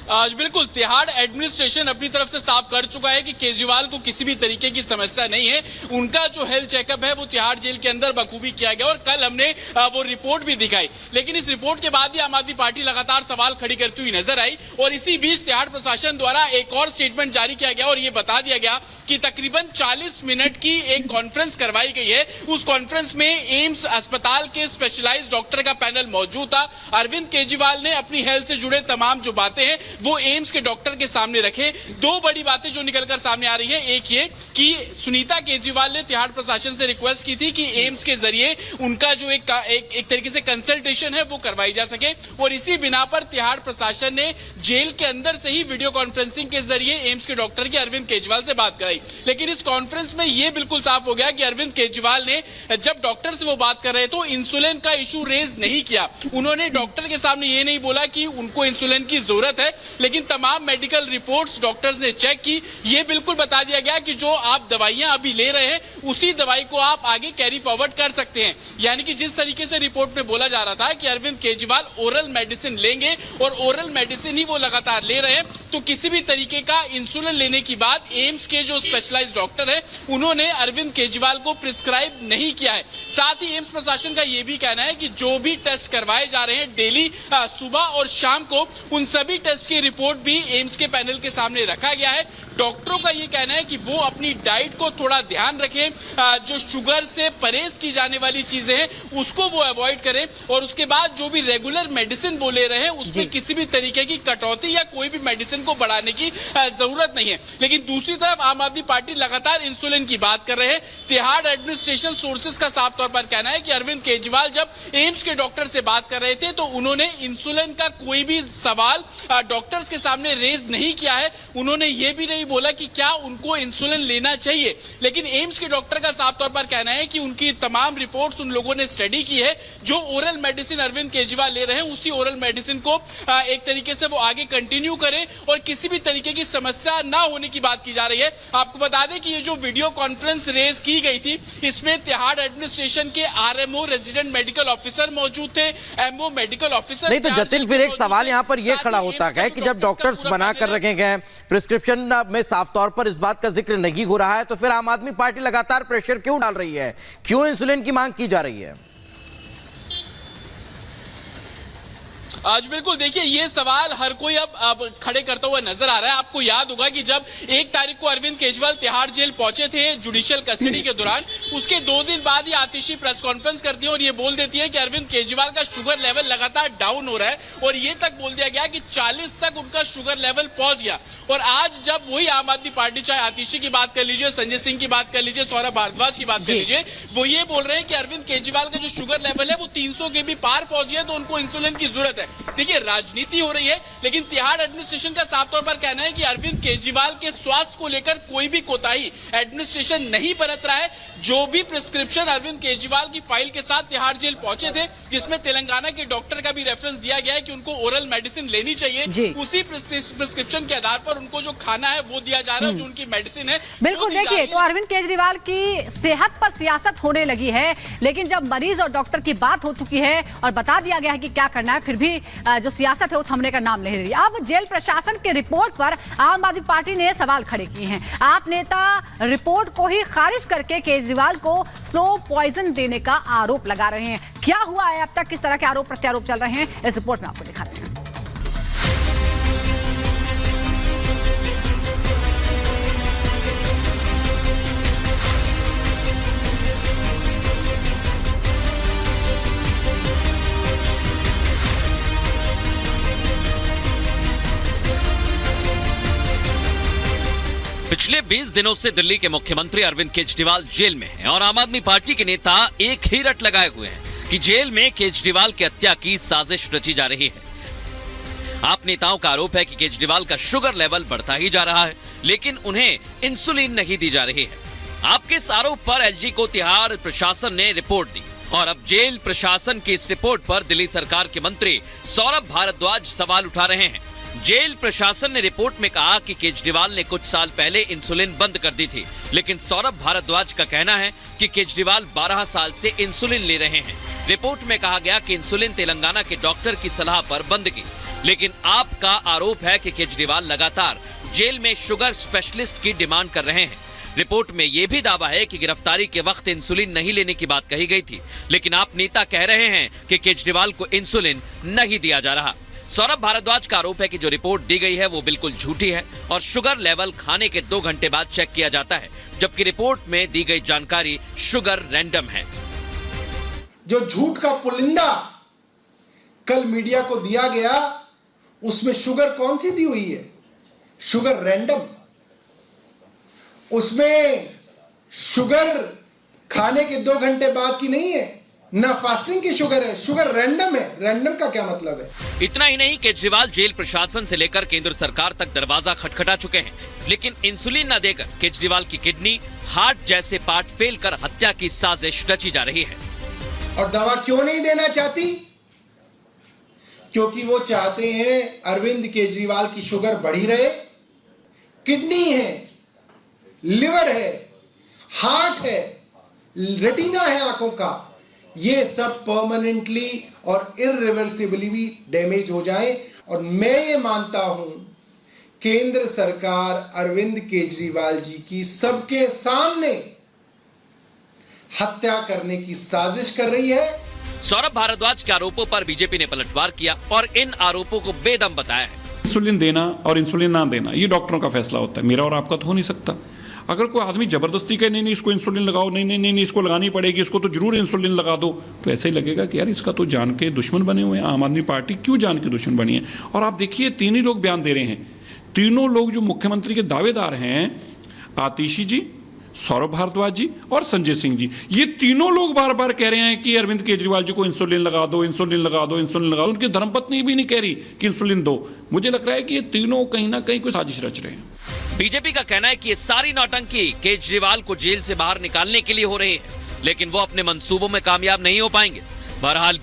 आज बिल्कुल तिहाड़ एडमिनिस्ट्रेशन अपनी तरफ से साफ कर चुका है कि केजरीवाल को किसी भी तरीके की समस्या नहीं है। उनका जो हेल्थ चेकअप है वो तिहाड़ जेल के अंदर बखूबी किया गया और कल हमने वो रिपोर्ट भी दिखाई। लेकिन इस रिपोर्ट के बाद ही आम आदमी पार्टी लगातार सवाल खड़ी करती हुई नजर आई और इसी बीच तिहाड़ प्रशासन द्वारा एक और स्टेटमेंट जारी किया गया और ये बता दिया गया कि तकरीबन 40 मिनट की एक कॉन्फ्रेंस करवाई गई है। उस कॉन्फ्रेंस में एम्स अस्पताल के स्पेशलाइज्ड डॉक्टर का पैनल मौजूद था। अरविंद केजरीवाल ने अपनी हेल्थ से जुड़े तमाम जो बातें हैं वो एम्स के डॉक्टर के सामने रखे। दो बड़ी बातें जो निकलकर सामने आ रही है, एक ये कि सुनीता केजरीवाल ने तिहाड़ प्रशासन से रिक्वेस्ट की थी कि एम्स के जरिए उनका जो एक तरीके से कंसल्टेशन है वो करवाई जा सके और इसी बिना पर तिहाड़ प्रशासन ने जेल के अंदर से ही वीडियो कॉन्फ्रेंसिंग के जरिए एम्स के डॉक्टर की अरविंद केजरीवाल से बात कराई। लेकिन इस कॉन्फ्रेंस में यह बिल्कुल साफ हो गया कि अरविंद केजरीवाल ने जब डॉक्टर से वो बात कर रहे तो इंसुलिन का इशू रेज नहीं किया। उन्होंने डॉक्टर के सामने ये नहीं बोला कि उनको इंसुलिन की जरूरत है, लेकिन तमाम मेडिकल रिपोर्ट्स डॉक्टर्स ने चेक की। ये बिल्कुल बता दिया गया कि जो आप दवाइयां अभी ले रहे हैं उसी दवाई को आप आगे कैरी फॉरवर्ड कर सकते हैं। यानी कि जिस तरीके से रिपोर्ट में बोला जा रहा था कि अरविंद केजरीवाल ओरल मेडिसिन लेंगे और ओरल मेडिसिन ही वो लगातार ले रहे हैं, तो किसी भी तरीके का इंसुलिन लेने की बात एम्स के जो स्पेशलाइज्ड डॉक्टर है उन्होंने अरविंद केजरीवाल को प्रिस्क्राइब नहीं किया है। साथ ही एम्स प्रशासन का यह भी कहना है कि जो भी टेस्ट करवाए जा रहे हैं डेली सुबह और शाम को, उन सभी टेस्ट की रिपोर्ट भी एम्स के पैनल के सामने रखा गया है। डॉक्टरों का ये कहना है कि वो अपनी डाइट को थोड़ा ध्यान रखें, जो शुगर से परहेज की जाने वाली चीजें हैं उसको वो अवॉइड करें और उसके बाद जो भी रेगुलर मेडिसिन वो ले रहे हैं उसमें किसी भी तरीके की कटौती या कोई भी मेडिसिन को बढ़ाने की जरूरत नहीं है। लेकिन दूसरी तरफ आम आदमी पार्टी लगातार इंसुलिन की बात कर रहे हैं। तिहाड़ एडमिनिस्ट्रेशन सोर्सेज का साफ तौर पर कहना है कि अरविंद केजरीवाल जब एम्स के डॉक्टर से बात कर रहे थे तो उन्होंने इंसुलिन का कोई भी सवाल डॉक्टर्स के सामने रेज नहीं किया है। उन्होंने ये भी नहीं बोला कि क्या उनको इंसुलिन लेना चाहिए। लेकिन एम्स के डॉक्टर का साफ तौर पर कहना है कि उनकी तमाम रिपोर्ट्स उन लोगों ने स्टडी की है। जो ओरल मेडिसिन अरविंद केजरीवाल ले रहे हैं उसी ओरल मेडिसिन को एक तरीके से वो आगे कंटिन्यू करें और किसी भी तरीके की समस्या ना होने की बात की जा रही है। आपको बता दें कि ये जो वीडियो कॉन्फ्रेंस रेज की गई थी इसमें तिहाड़ एडमिनिस्ट्रेशन के आरएमओ रेजिडेंट मेडिकल ऑफिसर मौजूद थे, एमओ मेडिकल ऑफिसर नहीं। तो जतिन, फिर एक सवाल यहाँ पर यह खड़ा होता है कि जब डॉक्टर्स बना कर रखे गए, प्रिस्क्रिप्शन में साफ तौर पर इस बात का जिक्र नहीं हो रहा है, तो फिर आम आदमी पार्टी लगातार प्रेशर क्यों डाल रही है? क्यों इंसुलिन की मांग की जा रही है? आज बिल्कुल देखिए ये सवाल हर कोई अब खड़े करता हुआ नजर आ रहा है। आपको याद होगा कि जब 1 तारीख को अरविंद केजरीवाल तिहाड़ जेल पहुंचे थे जुडिशियल कस्टडी के दौरान, उसके 2 दिन बाद ही आतिशी प्रेस कॉन्फ्रेंस करती है और ये बोल देती है कि अरविंद केजरीवाल का शुगर लेवल लगातार डाउन हो रहा है और ये तक बोल दिया गया कि 40 तक उनका शुगर लेवल पहुंच गया। और आज जब वही आम आदमी पार्टी, चाहे आतिशी की बात कर लीजिए, संजय सिंह की बात कर लीजिए, सौरभ भारद्वाज की बात कर लीजिए, वो ये बोल रहे हैं कि अरविंद केजरीवाल का जो शुगर लेवल है वो 300 के भी पार पहुंच गया, तो उनको इंसुलिन की जरूरत है। देखिए राजनीति हो रही है, लेकिन तिहाड़ एडमिनिस्ट्रेशन का साफ तौर पर कहना है कि अरविंद केजरीवाल के स्वास्थ्य को लेकर कोई भी कोताही एडमिनिस्ट्रेशन नहीं बरत रहा है। जो भी प्रिस्क्रिप्शन अरविंद केजरीवाल की फाइल के साथ तिहाड़ जेल पहुंचे थे, जिसमें तेलंगाना के डॉक्टर का भी रेफरेंस दिया गया है कि उनको ओरल मेडिसिन लेनी चाहिए, उसी प्रिस्क्रिप्शन के आधार पर उनको जो खाना है वो दिया जा रहा है, जो उनकी मेडिसिन है। बिल्कुल देखिए, तो अरविंद केजरीवाल की सेहत पर सियासत होने लगी है, लेकिन जब मरीज और डॉक्टर की बात हो चुकी है और बता दिया गया है कि क्या करना है, फिर भी जो सियासत है वो थमने का नाम नहीं ले रही। अब जेल प्रशासन की रिपोर्ट पर आम आदमी पार्टी ने सवाल खड़े किए हैं। आप नेता रिपोर्ट को ही खारिज करके केजरीवाल को स्लो पॉइजन देने का आरोप लगा रहे हैं। क्या हुआ है अब तक, किस तरह के आरोप प्रत्यारोप चल रहे हैं, इस रिपोर्ट में आपको दिखाते हैं। पिछले 20 दिनों से दिल्ली के मुख्यमंत्री अरविंद केजरीवाल जेल में हैं और आम आदमी पार्टी के नेता एक ही रट लगाए हुए हैं कि जेल में केजरीवाल की हत्या की साजिश रची जा रही है। आप नेताओं का आरोप है कि केजरीवाल का शुगर लेवल बढ़ता ही जा रहा है, लेकिन उन्हें इंसुलिन नहीं दी जा रही है। आपके इस आरोप पर एलजी को तिहाड़ प्रशासन ने रिपोर्ट दी और अब जेल प्रशासन की इस रिपोर्ट पर दिल्ली सरकार के मंत्री सौरभ भारद्वाज सवाल उठा रहे हैं। जेल प्रशासन ने रिपोर्ट में कहा कि केजरीवाल ने कुछ साल पहले इंसुलिन बंद कर दी थी, लेकिन सौरभ भारद्वाज का कहना है कि केजरीवाल 12 साल से इंसुलिन ले रहे हैं। रिपोर्ट में कहा गया कि इंसुलिन तेलंगाना के डॉक्टर की सलाह पर बंद की, लेकिन आपका आरोप है कि केजरीवाल लगातार जेल में शुगर स्पेशलिस्ट की डिमांड कर रहे हैं। रिपोर्ट में यह भी दावा है कि गिरफ्तारी के वक्त इंसुलिन नहीं लेने की बात कही गई थी, लेकिन आप नेता कह रहे हैं कि केजरीवाल को इंसुलिन नहीं दिया जा रहा। सौरभ भारद्वाज का आरोप है कि जो रिपोर्ट दी गई है वो बिल्कुल झूठी है और शुगर लेवल खाने के 2 घंटे बाद चेक किया जाता है, जबकि रिपोर्ट में दी गई जानकारी शुगर रैंडम है। जो झूठ का पुलिंदा कल मीडिया को दिया गया, उसमें शुगर कौन सी दी हुई है? Sugar random. उसमें शुगर खाने के 2 घंटे बाद की नहीं है, ना फास्टिंग की शुगर है, शुगर रैंडम है। रैंडम का क्या मतलब है? इतना ही नहीं, केजरीवाल जेल प्रशासन से लेकर केंद्र सरकार तक दरवाजा खटखटा चुके हैं, लेकिन इंसुलिन न देकर केजरीवाल की किडनी, हार्ट जैसे पार्ट फेल कर हत्या की साजिश रची जा रही है। और दवा क्यों नहीं देना चाहती? क्योंकि वो चाहते हैं अरविंद केजरीवाल की शुगर बढ़ी रहे। किडनी है, लिवर है, हार्ट है, रेटिना है आंखों का, ये सब परमानेंटली और इररिवर्सिबली डैमेज हो जाए। और मैं ये मानता हूं केंद्र सरकार अरविंद केजरीवाल जी की सबके सामने हत्या करने की साजिश कर रही है। सौरभ भारद्वाज के आरोपों पर बीजेपी ने पलटवार किया और इन आरोपों को बेदम बताया है। इंसुलिन देना और इंसुलिन ना देना ये डॉक्टरों का फैसला होता है, मेरा और आपका तो हो नहीं सकता। अगर कोई आदमी जबरदस्ती कहे नहीं इसको इंसुलिन लगाओ, नहीं इसको लगानी पड़ेगी, इसको तो जरूर इंसुलिन लगा दो, तो ऐसे ही लगेगा कि यार इसका तो जान के दुश्मन बने हुए हैं। आम आदमी पार्टी क्यों जान के दुश्मन बनी है? और आप देखिए, 3 ही लोग बयान दे रहे हैं, तीनों लोग जो मुख्यमंत्री के दावेदार हैं, आतिशी जी, सौरभ भारद्वाज जी और संजय सिंह जी, ये तीनों लोग बार बार कह रहे हैं कि अरविंद केजरीवाल जी को इंसुलिन लगा दो, इंसुलिन लगा दो, इंसुलिन लगा दो। उनकी धर्मपत्नी भी नहीं कह रही कि इंसुलिन दो। मुझे लग रहा है कि ये तीनों कहीं ना कहीं कोई साजिश रच रहे हैं। बीजेपी का कहना है कि ये सारी नौटंकी केजरीवाल को जेल से बाहर निकालने के लिए हो रही है, लेकिन वो अपने मंसूबों में कामयाब नहीं हो पाएंगे। बहरहाल